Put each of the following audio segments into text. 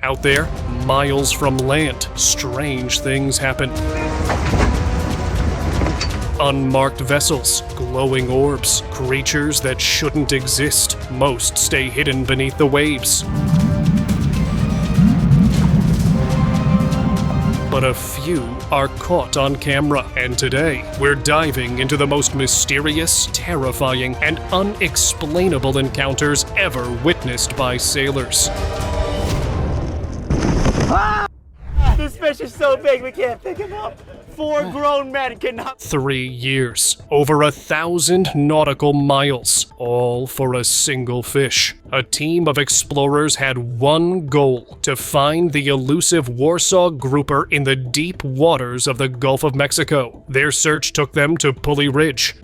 Out there, miles from land, strange things happen. Unmarked vessels, glowing orbs, creatures that shouldn't exist. Most stay hidden beneath the waves. But a few are caught on camera, and today we're diving into the most mysterious, terrifying, and unexplainable encounters ever witnessed by sailors. This fish is so big we can't pick him up. 4 grown men cannot. 3 years, over 1,000 nautical miles, all for a single fish. A team of explorers had one goal: to find the elusive Warsaw grouper in the deep waters of the Gulf of Mexico. Their search took them to Pulley Ridge,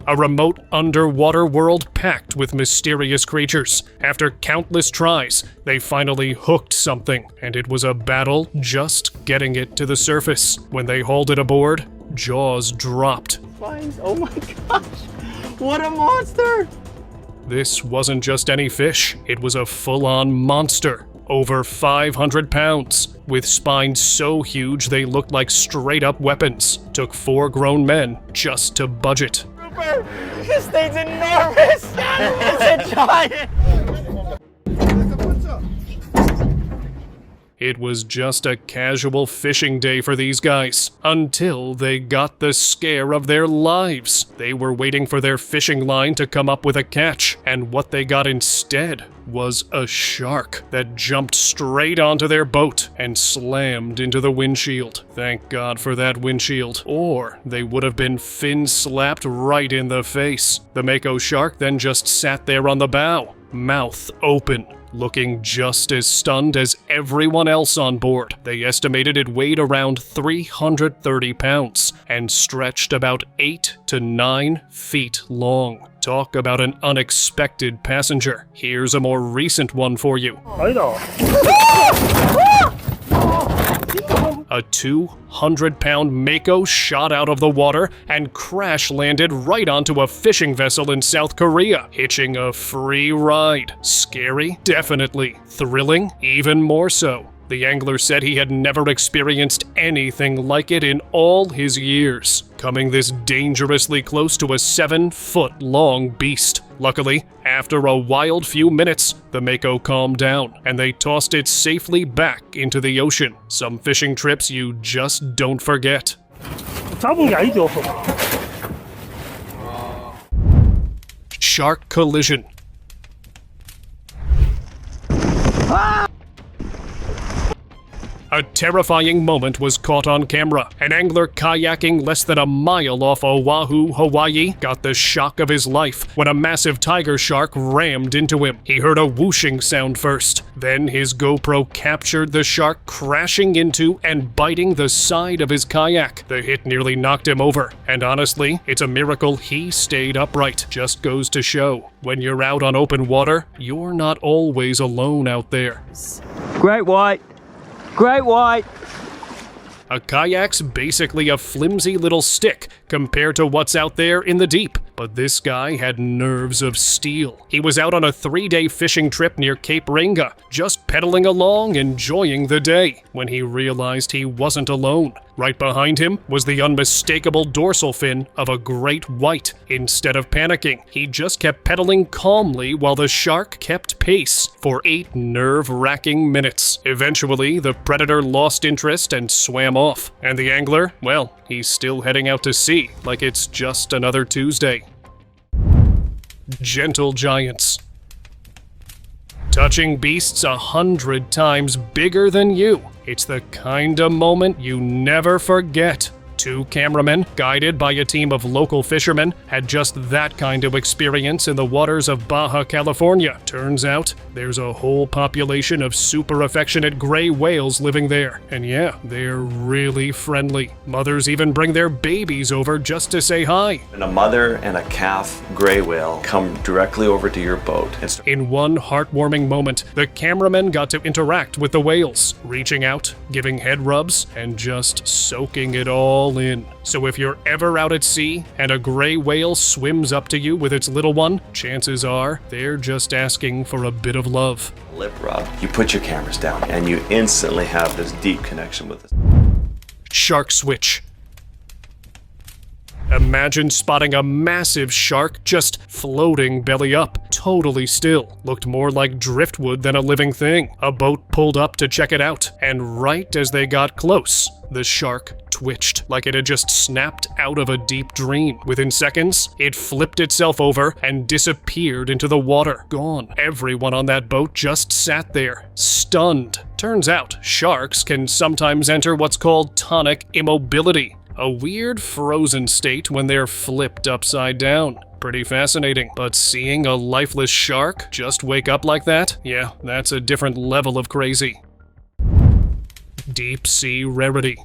a remote underwater world packed with mysterious creatures. After countless tries, they finally hooked something, and it was a battle just getting it to the surface. When they hauled it aboard, jaws dropped. Oh my gosh, what a monster! This wasn't just any fish, it was a full-on monster. Over 500 pounds, with spines so huge they looked like straight-up weapons. Took 4 grown men just to budge it. This thing's enormous! It's a giant! It was just a casual fishing day for these guys, until they got the scare of their lives. They were waiting for their fishing line to come up with a catch, and what they got instead was a shark that jumped straight onto their boat and slammed into the windshield. Thank God for that windshield, or they would have been fin-slapped right in the face. The Mako shark then just sat there on the bow, mouth open, looking just as stunned as everyone else on board. They estimated it weighed around 330 pounds and stretched about 8 to 9 feet long. Talk about an unexpected passenger. Here's a more recent one for you. A 200-pound Mako shot out of the water and crash-landed right onto a fishing vessel in South Korea, hitching a free ride. Scary? Definitely. Thrilling? Even more so. The angler said he had never experienced anything like it in all his years, coming this dangerously close to a 7-foot-long beast. Luckily, after a wild few minutes, the Mako calmed down, and they tossed it safely back into the ocean. Some fishing trips you just don't forget. Shark collision. A terrifying moment was caught on camera. An angler kayaking less than a mile off Oahu, Hawaii, got the shock of his life when a massive tiger shark rammed into him. He heard a whooshing sound first. Then his GoPro captured the shark crashing into and biting the side of his kayak. The hit nearly knocked him over, and honestly, it's a miracle he stayed upright. Just goes to show, when you're out on open water, you're not always alone out there. Great white! Great white! A kayak's basically a flimsy little stick compared to what's out there in the deep. But this guy had nerves of steel. He was out on a 3-day fishing trip near Cape Reinga, just pedaling along, enjoying the day, when he realized he wasn't alone. Right behind him was the unmistakable dorsal fin of a great white. Instead of panicking, he just kept pedaling calmly while the shark kept pace for 8 nerve-wracking minutes. Eventually, the predator lost interest and swam off. And the angler, well, he's still heading out to sea like it's just another Tuesday. Gentle giants. Touching beasts 100 times bigger than you. It's the kind of moment you never forget. 2 cameramen, guided by a team of local fishermen, had just that kind of experience in the waters of Baja California. Turns out, there's a whole population of super affectionate gray whales living there. And yeah, they're really friendly. Mothers even bring their babies over just to say hi. And a mother and a calf gray whale come directly over to your boat. In one heartwarming moment, the cameramen got to interact with the whales, reaching out, giving head rubs, and just soaking it all in. So if you're ever out at sea and a gray whale swims up to you with its little one, chances are they're just asking for a bit of love. Lip rub. You put your cameras down and you instantly have this deep connection with it. Shark switch. Imagine spotting a massive shark just floating belly up, totally still. Looked more like driftwood than a living thing. A boat pulled up to check it out, and right as they got close, the shark twitched like it had just snapped out of a deep dream. Within seconds, it flipped itself over and disappeared into the water. Gone. Everyone on that boat just sat there, stunned. Turns out, sharks can sometimes enter what's called tonic immobility, a weird frozen state when they're flipped upside down. Pretty fascinating. But seeing a lifeless shark just wake up like that? Yeah, that's a different level of crazy. Deep sea rarity.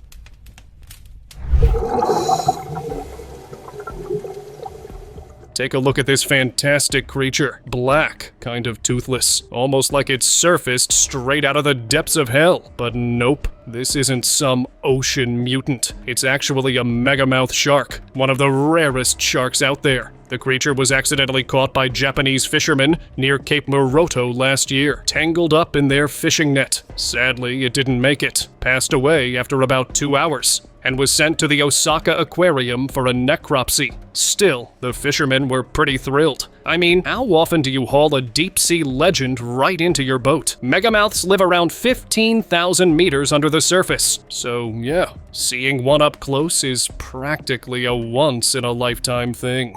Take a look at this fantastic creature. Black, kind of toothless, almost like it's surfaced straight out of the depths of hell. But nope, this isn't some ocean mutant. It's actually a megamouth shark, one of the rarest sharks out there. The creature was accidentally caught by Japanese fishermen near Cape Moroto last year, tangled up in their fishing net. Sadly, it didn't make it, passed away after about 2 hours, and was sent to the Osaka Aquarium for a necropsy. Still, the fishermen were pretty thrilled. I mean, how often do you haul a deep-sea legend right into your boat? Megamouths live around 15,000 meters under the surface. So yeah, seeing one up close is practically a once-in-a-lifetime thing.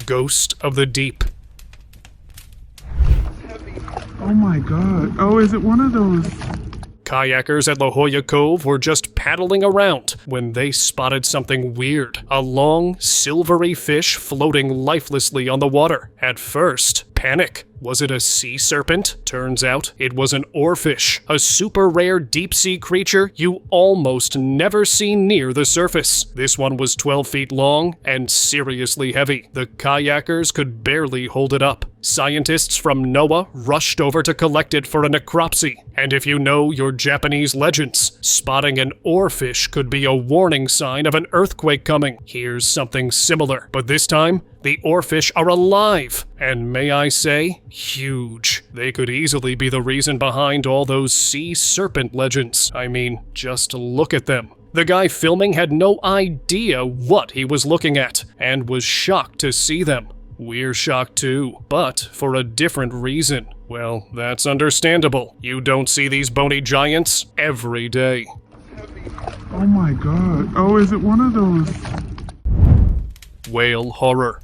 Ghost of the Deep. Oh my god. Oh, is it one of those? Kayakers at La Jolla Cove were just paddling around when they spotted something weird. A long, silvery fish floating lifelessly on the water. At first, panic. Was it a sea serpent? Turns out it was an oarfish, a super rare deep-sea creature you almost never see near the surface. This one was 12 feet long and seriously heavy. The kayakers could barely hold it up. Scientists from NOAA rushed over to collect it for a necropsy. And if you know your Japanese legends, spotting an oarfish could be a warning sign of an earthquake coming. Here's something similar, but this time, the oarfish are alive, and may I say, huge. They could easily be the reason behind all those sea serpent legends. I mean, just look at them. The guy filming had no idea what he was looking at, and was shocked to see them. We're shocked too, but for a different reason. Well, that's understandable. You don't see these bony giants every day. Oh my god. Oh, is it one of those? Whale horror.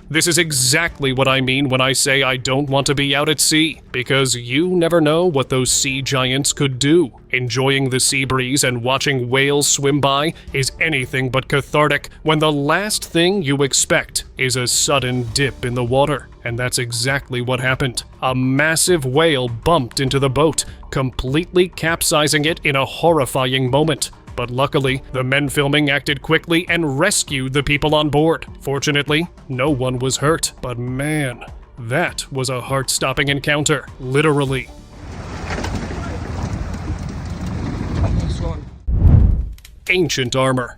This is exactly what I mean when I say I don't want to be out at sea, because you never know what those sea giants could do. Enjoying the sea breeze and watching whales swim by is anything but cathartic when the last thing you expect is a sudden dip in the water. And that's exactly what happened. A massive whale bumped into the boat, completely capsizing it in a horrifying moment. But luckily, the men filming acted quickly and rescued the people on board. Fortunately, no one was hurt. But man, that was a heart-stopping encounter, literally. Ancient armor.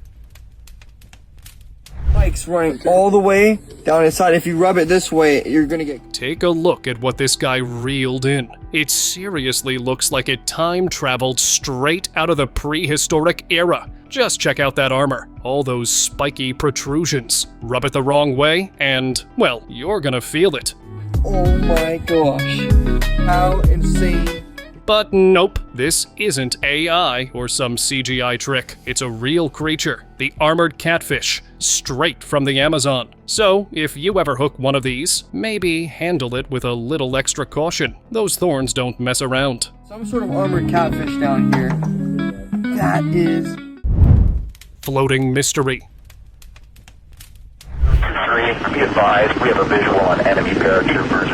Mike's running all the way down inside. If you rub it this way, you're gonna get... Take a look at what this guy reeled in. It seriously looks like it time-traveled straight out of the prehistoric era. Just check out that armor. All those spiky protrusions. Rub it the wrong way, and, well, you're gonna feel it. Oh my gosh. How insane. But nope, this isn't AI or some CGI trick. It's a real creature, the armored catfish, straight from the Amazon. So, if you ever hook one of these, maybe handle it with a little extra caution. Those thorns don't mess around. Some sort of armored catfish down here. That is... Floating mystery. Be advised, we have a visual on enemy paratroopers.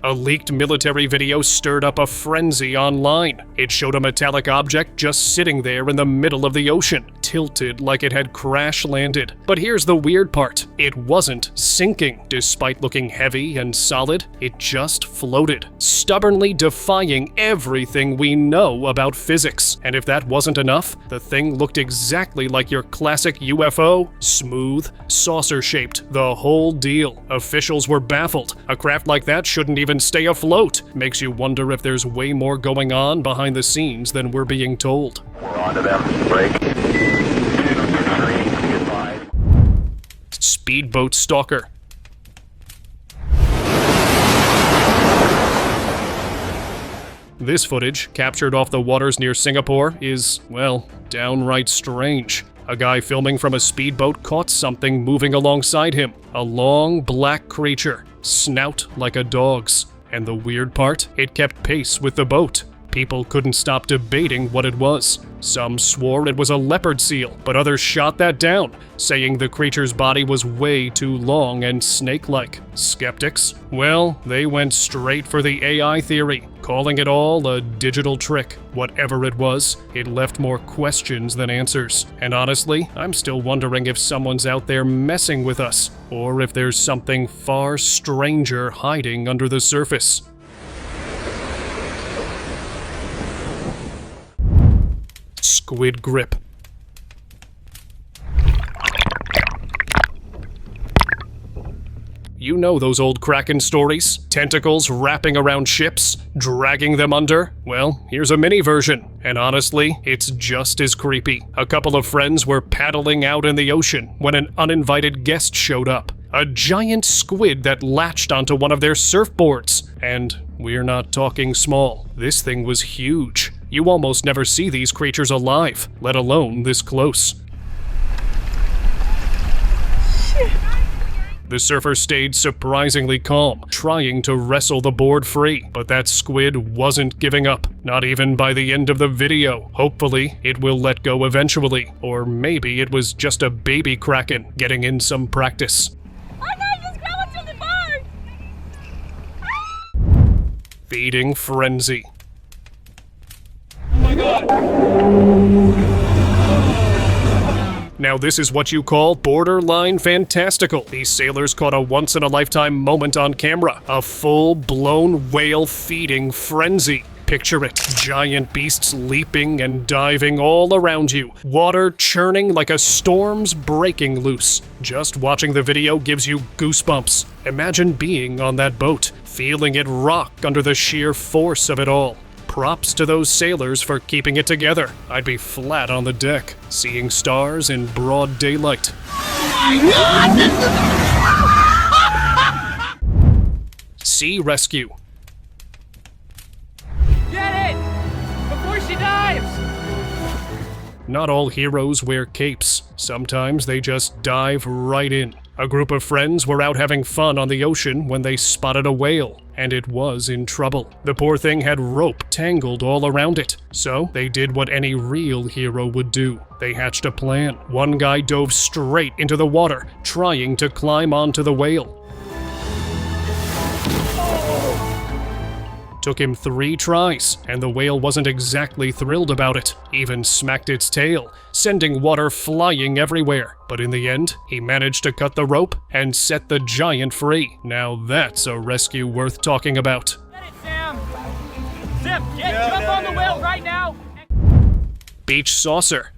A leaked military video stirred up a frenzy online. It showed a metallic object just sitting there in the middle of the ocean, tilted like it had crash landed. But here's the weird part. It wasn't sinking. Despite looking heavy and solid, it just floated, stubbornly defying everything we know about physics. And if that wasn't enough, the thing looked exactly like your classic UFO, smooth, saucer-shaped, the whole deal. Officials were baffled. A craft like that shouldn't even stay afloat. Makes you wonder if there's way more going on behind the scenes than we're being told. We're on to them. Break. 2, 3, be advised. Speedboat stalker. This footage, captured off the waters near Singapore, is, well, downright strange. A guy filming from a speedboat caught something moving alongside him. A long, black creature, snout like a dog's. And the weird part? It kept pace with the boat. People couldn't stop debating what it was. Some swore it was a leopard seal, but others shot that down, saying the creature's body was way too long and snake-like. Skeptics? Well, they went straight for the AI theory, calling it all a digital trick. Whatever it was, it left more questions than answers. And honestly, I'm still wondering if someone's out there messing with us, or if there's something far stranger hiding under the surface. Squid grip. You know those old Kraken stories? Tentacles wrapping around ships, dragging them under? Well, here's a mini version, and honestly, it's just as creepy. A couple of friends were paddling out in the ocean when an uninvited guest showed up. A giant squid that latched onto one of their surfboards. And we're not talking small. This thing was huge. You almost never see these creatures alive, let alone this close. The surfer stayed surprisingly calm, trying to wrestle the board free, but that squid wasn't giving up, not even by the end of the video. Hopefully, it will let go eventually, or maybe it was just a baby kraken getting in some practice. Feeding frenzy. Oh my god! Now this is what you call borderline fantastical. These sailors caught a once-in-a-lifetime moment on camera. A full-blown whale feeding frenzy. Picture it. Giant beasts leaping and diving all around you. Water churning like a storm's breaking loose. Just watching the video gives you goosebumps. Imagine being on that boat, feeling it rock under the sheer force of it all. Props to those sailors for keeping it together. I'd be flat on the deck, seeing stars in broad daylight. Sea rescue. Get it! Before she dives! Not all heroes wear capes. Sometimes they just dive right in. A group of friends were out having fun on the ocean when they spotted a whale, and it was in trouble. The poor thing had rope tangled all around it, so they did what any real hero would do. They hatched a plan. One guy dove straight into the water, trying to climb onto the whale. Took him 3 tries, and the whale wasn't exactly thrilled about it, even smacked its tail, sending water flying everywhere. But in the end, he managed to cut the rope and set the giant free. Now that's a rescue worth talking about. Get it, Sam! Zip, jump on the whale right now! Beach saucer.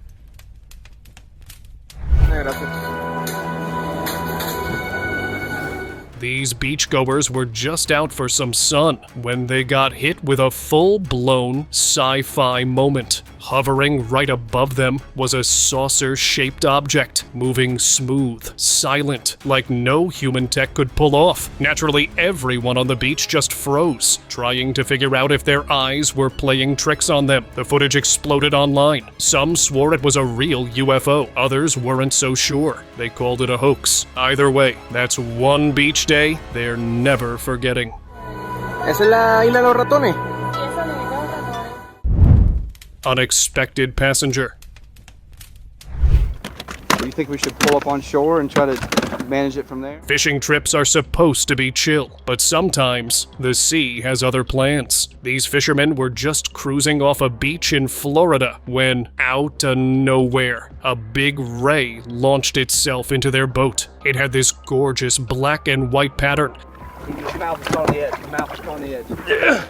These beachgoers were just out for some sun when they got hit with a full-blown sci-fi moment. Hovering right above them was a saucer-shaped object, moving smooth, silent, like no human tech could pull off. Naturally, everyone on the beach just froze, trying to figure out if their eyes were playing tricks on them. The footage exploded online. Some swore it was a real UFO. Others weren't so sure. They called it a hoax. Either way, that's one beach day they're never forgetting. Esa es la isla de los ratones. Unexpected passenger. Do you think we should pull up on shore and try to manage it from there. Fishing trips are supposed to be chill, but sometimes the sea has other plans. These fishermen were just cruising off a beach in Florida when, out of nowhere, a big ray launched itself into their boat. It had this gorgeous black and white pattern, His mouth is on the edge. His mouth is on the edge.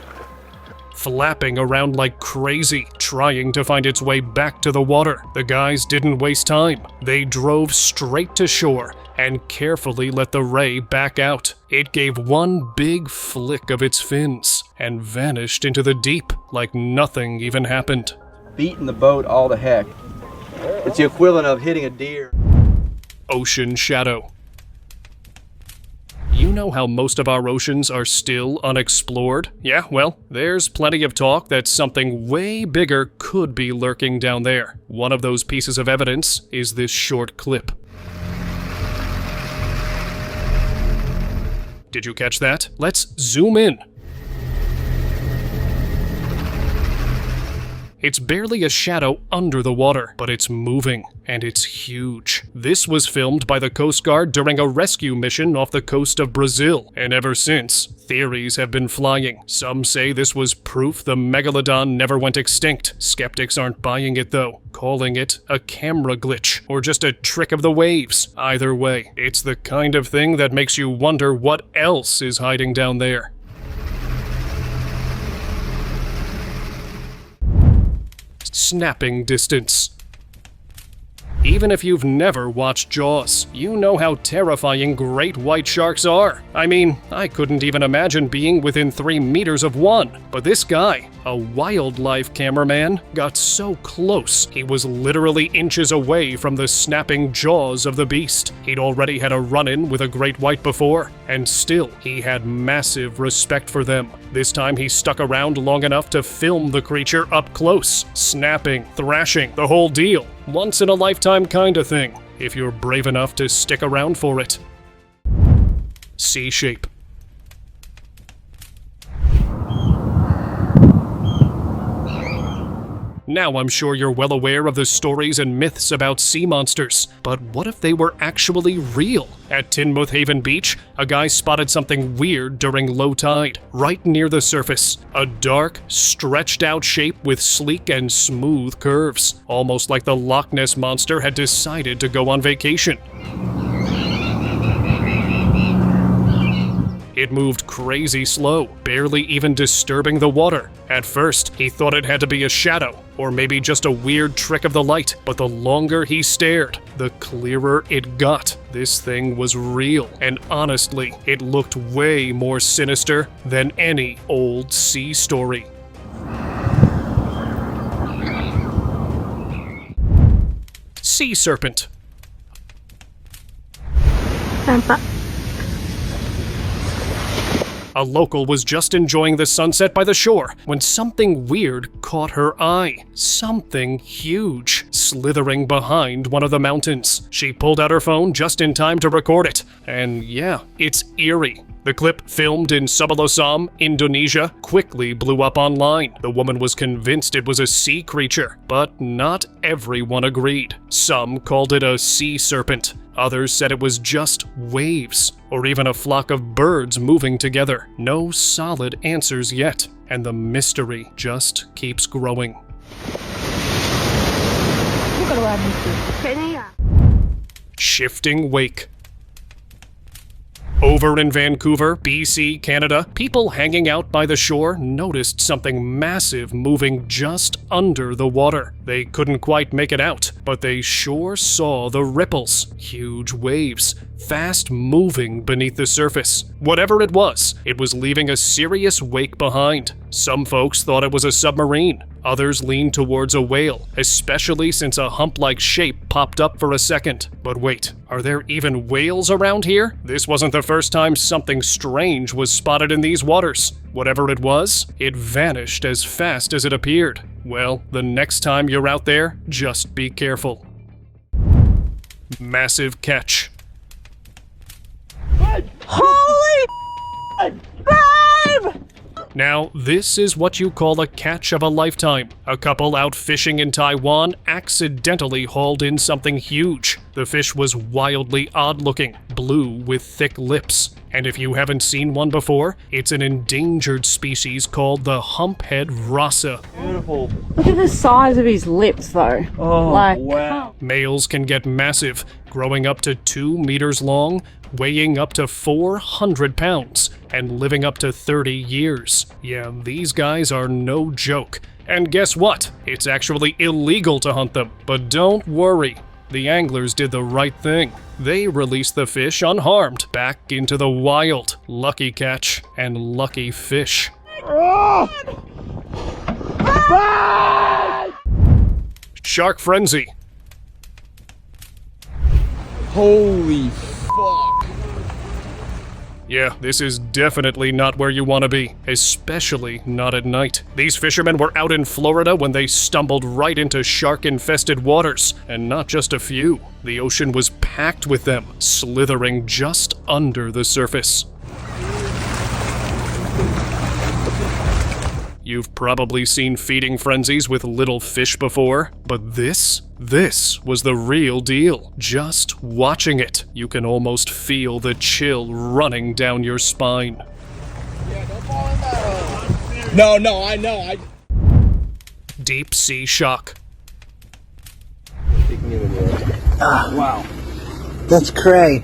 flapping around like crazy, trying to find its way back to the water. The guys didn't waste time. They drove straight to shore and carefully let the ray back out. It gave one big flick of its fins and vanished into the deep like nothing even happened. Beating the boat all to heck. It's the equivalent of hitting a deer. Ocean shadow. You know how most of our oceans are still unexplored? Yeah, well, there's plenty of talk that something way bigger could be lurking down there. One of those pieces of evidence is this short clip. Did you catch that? Let's zoom in. It's barely a shadow under the water, but it's moving, and it's huge. This was filmed by the Coast Guard during a rescue mission off the coast of Brazil, and ever since, theories have been flying. Some say this was proof the Megalodon never went extinct. Skeptics aren't buying it though, calling it a camera glitch, or just a trick of the waves. Either way, it's the kind of thing that makes you wonder what else is hiding down there. Snapping distance. Even if you've never watched Jaws, you know how terrifying great white sharks are. I mean, I couldn't even imagine being within 3 meters of one. But this guy, a wildlife cameraman, got so close he was literally inches away from the snapping jaws of the beast. He'd already had a run-in with a great white before, and still he had massive respect for them. This time he stuck around long enough to film the creature up close, snapping, thrashing, the whole deal. Once in a lifetime kind of thing, if you're brave enough to stick around for it. C shape. Now I'm sure you're well aware of the stories and myths about sea monsters, but what if they were actually real? At Teignmouth Haven Beach, a guy spotted something weird during low tide, right near the surface. A dark, stretched out shape with sleek and smooth curves, almost like the Loch Ness Monster had decided to go on vacation. It moved crazy slow, barely even disturbing the water. At first, he thought it had to be a shadow, or maybe just a weird trick of the light, but the longer he stared, the clearer it got. This thing was real, and honestly, it looked way more sinister than any old sea story. Sea serpent. A local was just enjoying the sunset by the shore when something weird caught her eye. Something huge, slithering behind one of the mountains. She pulled out her phone just in time to record it. And yeah, it's eerie. The clip, filmed in Subalosam, Indonesia, quickly blew up online. The woman was convinced it was a sea creature, but not everyone agreed. Some called it a sea serpent. Others said it was just waves, or even a flock of birds moving together. No solid answers yet, and the mystery just keeps growing. Shifting wake. Over in Vancouver, BC, Canada, people hanging out by the shore noticed something massive moving just under the water. They couldn't quite make it out, but they sure saw the ripples. Huge waves, fast moving beneath the surface. Whatever it was leaving a serious wake behind. Some folks thought it was a submarine. Others leaned towards a whale, especially since a hump-like shape popped up for a second. But wait, are there even whales around here? This wasn't the first time something strange was spotted in these waters. Whatever it was, it vanished as fast as it appeared. Well, the next time you're out there, just be careful. Massive catch. Holy babe! Now, this is what you call a catch of a lifetime. A couple out fishing in Taiwan accidentally hauled in something huge. The fish was wildly odd-looking, blue with thick lips. And if you haven't seen one before, it's an endangered species called the humphead rasa. Beautiful. Look at the size of his lips, though. Oh, like, wow. Males can get massive, growing up to 2 meters long, weighing up to 400 pounds, and living up to 30 years. Yeah, these guys are no joke. And guess what? It's actually illegal to hunt them. But don't worry, the anglers did the right thing. They released the fish unharmed back into the wild. Lucky catch and lucky fish. Shark frenzy. Holy fuck. Yeah, this is definitely not where you want to be, especially not at night. These fishermen were out in Florida when they stumbled right into shark-infested waters, and not just a few. The ocean was packed with them, slithering just under the surface. You've probably seen feeding frenzies with little fish before, but this was the real deal. Just watching it, you can almost feel the chill running down your spine. Yeah, don't fall in that hole. No, I know. Deep sea shock. Wow. That's cray.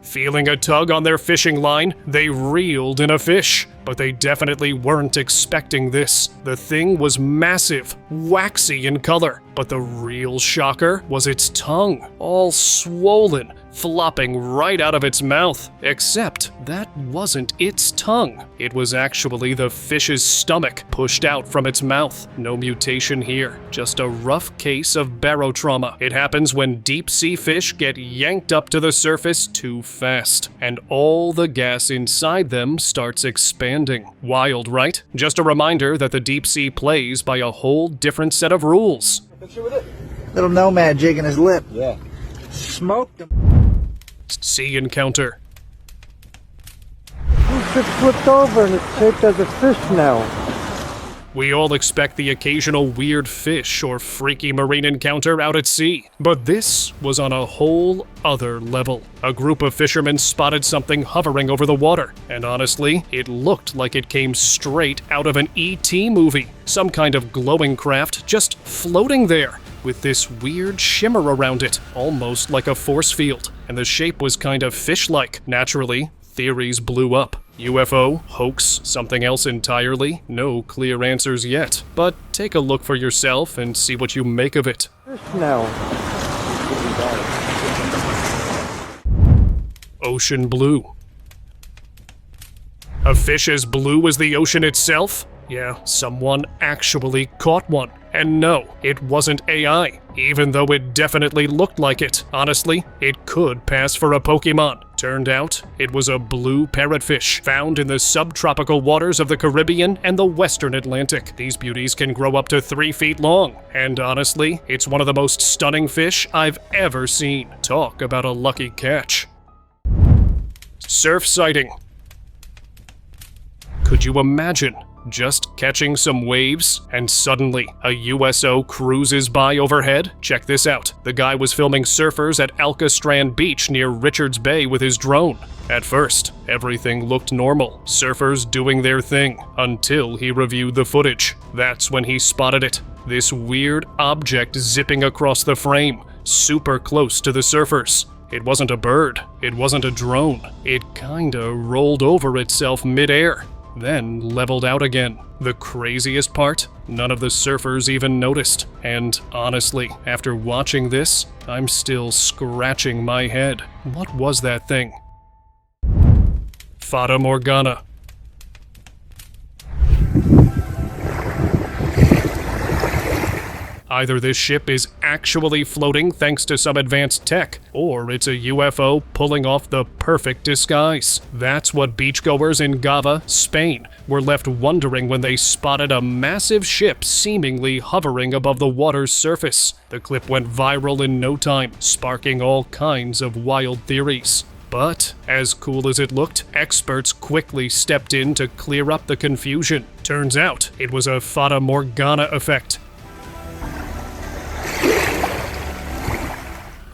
Feeling a tug on their fishing line, they reeled in a fish. But they definitely weren't expecting this. The thing was massive, waxy in color, but the real shocker was its tongue, all swollen, flopping right out of its mouth. Except that wasn't its tongue. It was actually the fish's stomach pushed out from its mouth. No mutation here, just a rough case of barotrauma. It happens when deep sea fish get yanked up to the surface too fast, and all the gas inside them starts expanding. Wild, right? Just a reminder that the deep sea plays by a whole different set of rules. Picture with it. Little nomad jigging his lip. Yeah. Smoked him. Sea encounter. It's flipped over and it's shaped as a fish now. We all expect the occasional weird fish or freaky marine encounter out at sea, but this was on a whole other level. A group of fishermen spotted something hovering over the water, and honestly, it looked like it came straight out of an E.T. movie. Some kind of glowing craft just floating there, with this weird shimmer around it, almost like a force field, and the shape was kind of fish-like. Naturally, theories blew up. UFO, hoax, something else entirely? No clear answers yet. But take a look for yourself and see what you make of it. Now. Ocean blue. A fish as blue as the ocean itself? Yeah, someone actually caught one. And no, it wasn't AI, even though it definitely looked like it. Honestly, it could pass for a Pokemon. Turned out, it was a blue parrotfish found in the subtropical waters of the Caribbean and the Western Atlantic. These beauties can grow up to 3 feet long, and honestly, it's one of the most stunning fish I've ever seen. Talk about a lucky catch. Surf sighting. Could you imagine just catching some waves and suddenly a USO cruises by overhead? Check this out. The guy was filming surfers at Alcastrand Beach near Richards Bay with his drone. At first, everything looked normal, surfers doing their thing, until he reviewed the footage. That's when he spotted it. This weird object zipping across the frame, super close to the surfers. It wasn't a bird, it wasn't a drone. It kinda rolled over itself mid-air, then leveled out again. The craziest part? None of the surfers even noticed. And honestly, after watching this, I'm still scratching my head. What was that thing? Fata Morgana. Either this ship is actually floating thanks to some advanced tech, or it's a UFO pulling off the perfect disguise. That's what beachgoers in Gava, Spain, were left wondering when they spotted a massive ship seemingly hovering above the water's surface. The clip went viral in no time, sparking all kinds of wild theories. But, as cool as it looked, experts quickly stepped in to clear up the confusion. Turns out, it was a Fata Morgana effect.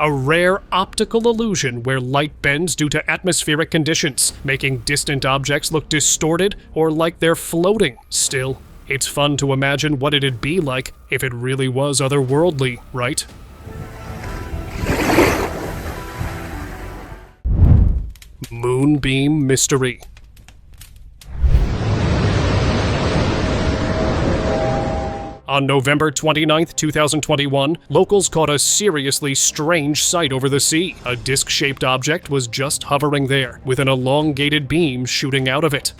a rare optical illusion where light bends due to atmospheric conditions, making distant objects look distorted or like they're floating. Still, it's fun to imagine what it'd be like if it really was otherworldly, right? Moonbeam Mystery. On November 29, 2021, locals caught a seriously strange sight over the sea. A disc-shaped object was just hovering there, with an elongated beam shooting out of it.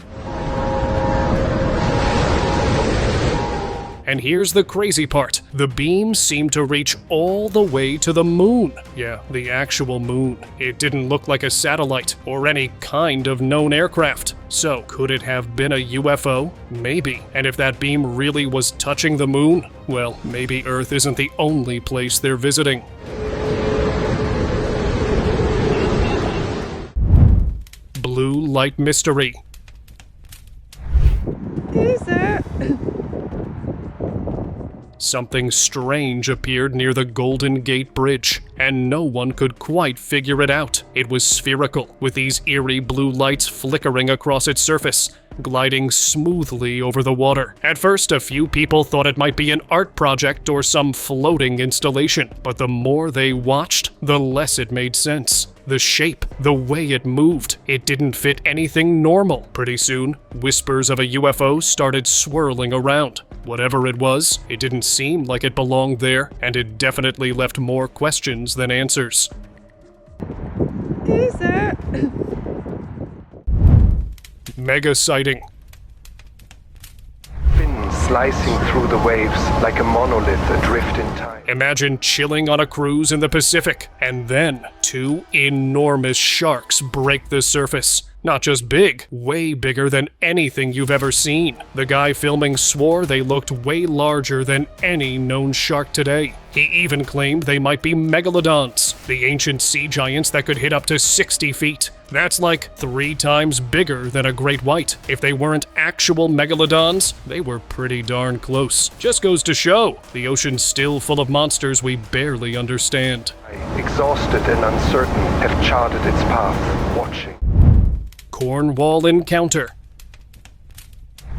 And here's the crazy part. The beam seemed to reach all the way to the moon. Yeah, the actual moon. It didn't look like a satellite or any kind of known aircraft. So, could it have been a UFO? Maybe. And if that beam really was touching the moon, well, maybe Earth isn't the only place they're visiting. Blue Light Mystery. Is it? Something strange appeared near the Golden Gate Bridge, and no one could quite figure it out. It was spherical, with these eerie blue lights flickering across its surface, gliding smoothly over the water. At first, a few people thought it might be an art project or some floating installation, but the more they watched, the less it made sense. The shape, the way it moved, it didn't fit anything normal. Pretty soon, whispers of a UFO started swirling around. Whatever it was, it didn't seem like it belonged there, and it definitely left more questions than answers. Is it? Mega sighting. Fin slicing through the waves like a monolith adrift in time. Imagine chilling on a cruise in the Pacific, and then two enormous sharks break the surface. Not just big, way bigger than anything you've ever seen. The guy filming swore they looked way larger than any known shark today. He even claimed they might be megalodons, the ancient sea giants that could hit up to 60 feet. That's like 3 times bigger than a great white. If they weren't actual megalodons, they were pretty darn close. Just goes to show, the ocean's still full of monsters we barely understand. Exhausted and uncertain, have charted its path, watching. Cornwall encounter.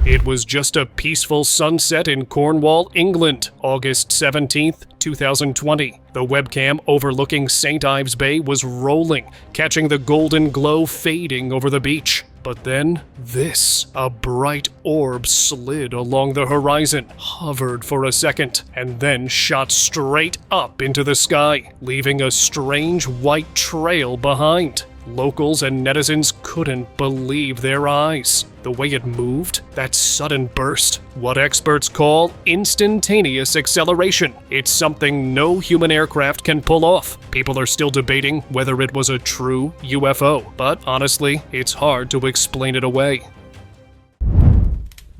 It was just a peaceful sunset in Cornwall, England, August 17th, 2020. The webcam overlooking St. Ives Bay was rolling, catching the golden glow fading over the beach. But then, this, a bright orb slid along the horizon, hovered for a second, and then shot straight up into the sky, leaving a strange white trail behind. Locals and netizens couldn't believe their eyes. The way it moved, that sudden burst, what experts call instantaneous acceleration. It's something no human aircraft can pull off. People are still debating whether it was a true UFO, but honestly, it's hard to explain it away.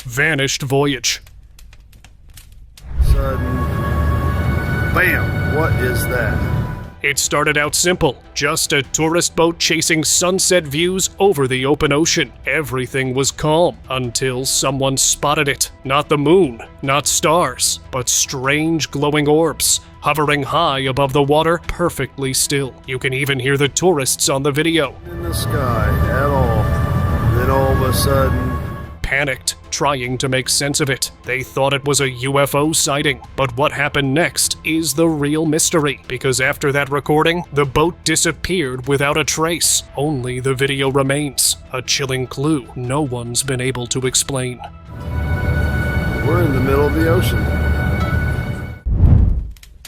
Vanished voyage. Sudden bam, what is that? It started out simple, just a tourist boat chasing sunset views over the open ocean. Everything was calm until someone spotted it. Not the moon, not stars, but strange glowing orbs, hovering high above the water, perfectly still. You can even hear the tourists on the video. In the sky at all. Then all of a sudden, panicked, trying to make sense of it. They thought it was a UFO sighting, but what happened next is the real mystery, because after that recording, the boat disappeared without a trace. Only the video remains, a chilling clue no one's been able to explain. we're in the middle of the ocean.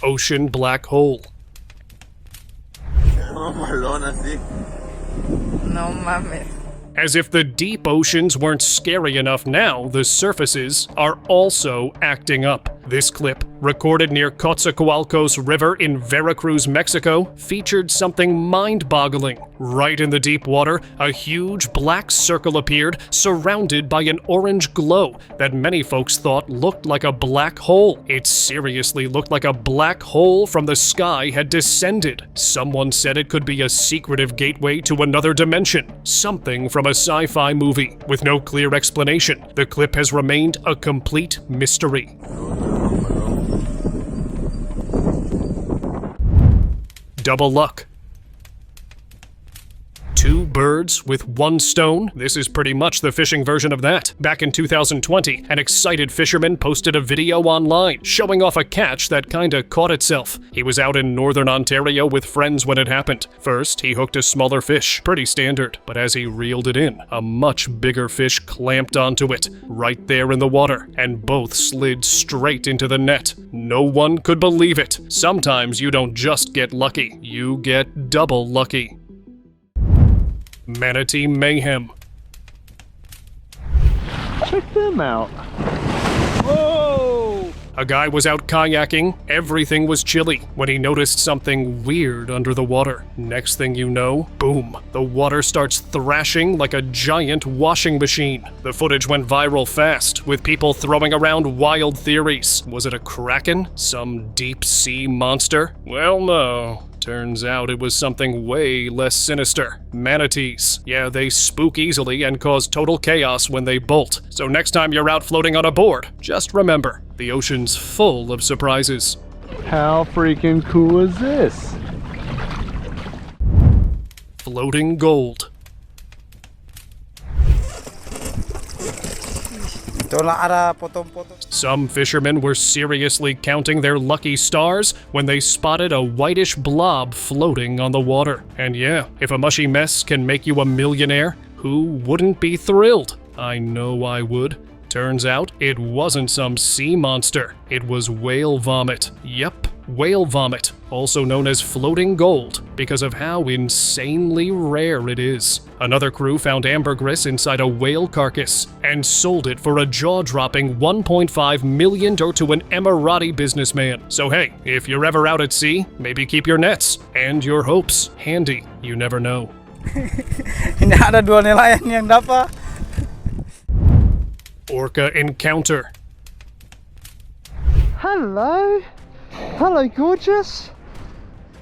Ocean black hole. No mames. As if the deep oceans weren't scary enough now, the surfaces are also acting up. This clip, recorded near Coatzacoalcos River in Veracruz, Mexico, featured something mind-boggling. Right in the deep water, a huge black circle appeared, surrounded by an orange glow that many folks thought looked like a black hole. It seriously looked like a black hole from the sky had descended. Someone said it could be a secretive gateway to another dimension, something from a sci-fi movie. With no clear explanation, the clip has remained a complete mystery. Double luck. 2 birds with 1 stone? This is pretty much the fishing version of that. Back in 2020, an excited fisherman posted a video online showing off a catch that kinda caught itself. He was out in northern Ontario with friends when it happened. First, he hooked a smaller fish, pretty standard, but as he reeled it in, a much bigger fish clamped onto it, right there in the water, and both slid straight into the net. No one could believe it. Sometimes you don't just get lucky, you get double lucky. Manatee mayhem. Check them out. Whoa! A guy was out kayaking, everything was chilly, when he noticed something weird under the water. Next thing you know, boom, the water starts thrashing like a giant washing machine. The footage went viral fast, with people throwing around wild theories. Was it a kraken? Some deep sea monster? Well, no. Turns out it was something way less sinister. Manatees. Yeah, they spook easily and cause total chaos when they bolt. So next time you're out floating on a board, just remember, the ocean's full of surprises. How freaking cool is this? Floating gold. Some fishermen were seriously counting their lucky stars when they spotted a whitish blob floating on the water. And yeah, if a mushy mess can make you a millionaire, who wouldn't be thrilled? I know I would. Turns out, it wasn't some sea monster. It was whale vomit. Yep, whale vomit, also known as floating gold, because of how insanely rare it is. Another crew found ambergris inside a whale carcass and sold it for a jaw-dropping $1.5 million to an Emirati businessman. So hey, if you're ever out at sea, maybe keep your nets and your hopes handy. You never know. Hindi ada 2 nelayan yang dapat. Orca encounter. Hello? Hello, gorgeous.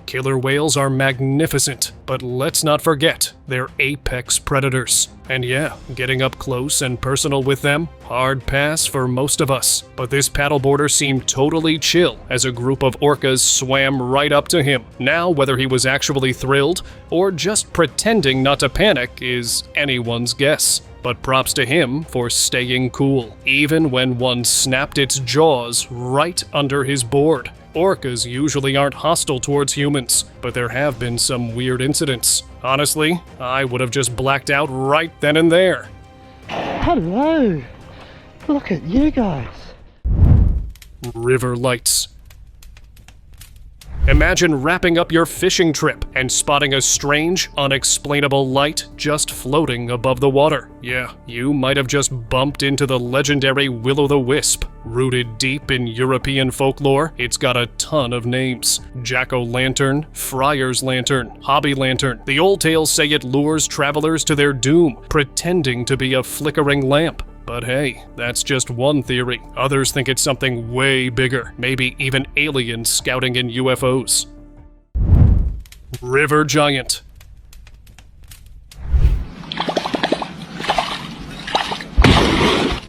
Killer whales are magnificent, but let's not forget, they're apex predators. And yeah, getting up close and personal with them, hard pass for most of us. But this paddleboarder seemed totally chill as a group of orcas swam right up to him. Now, whether he was actually thrilled or just pretending not to panic is anyone's guess. But props to him for staying cool, even when one snapped its jaws right under his board. Orcas usually aren't hostile towards humans, but there have been some weird incidents. Honestly, I would have just blacked out right then and there. Hello. Look at you guys. River lights. Imagine wrapping up your fishing trip and spotting a strange, unexplainable light just floating above the water. Yeah, you might have just bumped into the legendary Willow the Wisp. Rooted deep in European folklore, it's got a ton of names. Jack-o'-lantern, friar's lantern, hobby lantern. The old tales say it lures travelers to their doom, pretending to be a flickering lamp. But hey, that's just one theory. Others think it's something way bigger, maybe even aliens scouting in UFOs. River giant.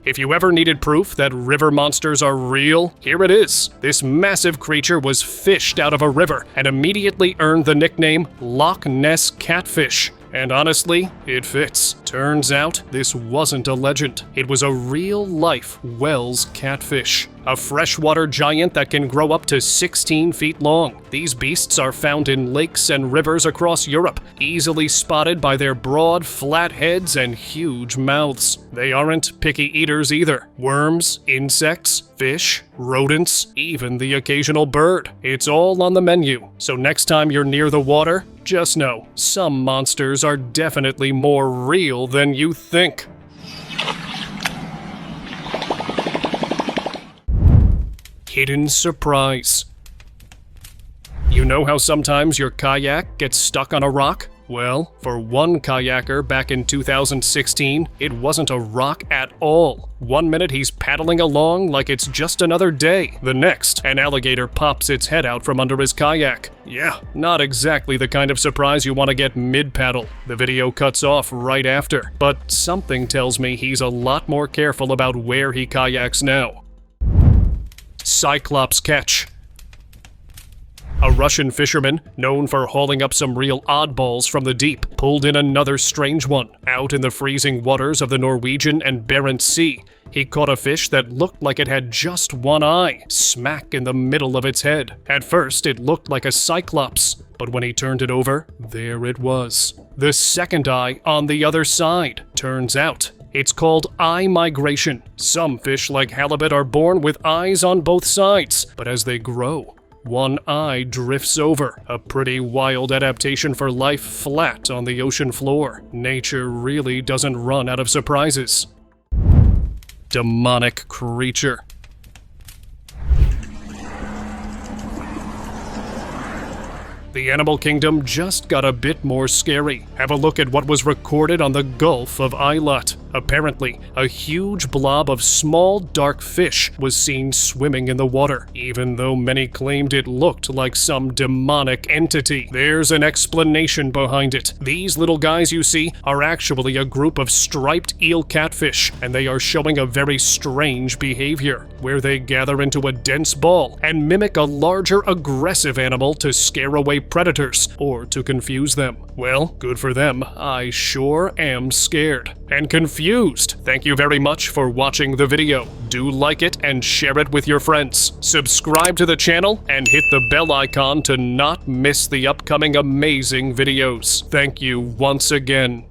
If you ever needed proof that river monsters are real, here it is. This massive creature was fished out of a river and immediately earned the nickname Loch Ness Catfish. And honestly, it fits. Turns out, this wasn't a legend. It was a real-life Wells catfish. A freshwater giant that can grow up to 16 feet long. These beasts are found in lakes and rivers across Europe, easily spotted by their broad, flat heads and huge mouths. They aren't picky eaters either. Worms, insects, fish, rodents, even the occasional bird. It's all on the menu. So next time you're near the water, just know, some monsters are definitely more real than you think. Hidden surprise. You know how sometimes your kayak gets stuck on a rock? Well, for one kayaker back in 2016, it wasn't a rock at all. One minute he's paddling along like it's just another day. The next, an alligator pops its head out from under his kayak. Yeah, not exactly the kind of surprise you want to get mid-paddle. The video cuts off right after, but something tells me he's a lot more careful about where he kayaks now. Cyclops catch. A Russian fisherman, known for hauling up some real oddballs from the deep, pulled in another strange one. Out in the freezing waters of the Norwegian and Barents Sea, he caught a fish that looked like it had just one eye, smack in the middle of its head. At first, it looked like a Cyclops, but when he turned it over, there it was. The second eye on the other side. Turns out, it's called eye migration. Some fish like halibut are born with eyes on both sides, but as they grow, one eye drifts over. A pretty wild adaptation for life flat on the ocean floor. Nature really doesn't run out of surprises. Demonic creature. The animal kingdom just got a bit more scary. Have a look at what was recorded on the Gulf of Eilat. Apparently, a huge blob of small, dark fish was seen swimming in the water, even though many claimed it looked like some demonic entity. There's an explanation behind it. These little guys you see are actually a group of striped eel catfish, and they are showing a very strange behavior, where they gather into a dense ball and mimic a larger, aggressive animal to scare away predators or to confuse them. Well, good for them. I sure am scared and confused. Thank you very much for watching the video. Do like it and share it with your friends. Subscribe to the channel and hit the bell icon to not miss the upcoming amazing videos. Thank you once again.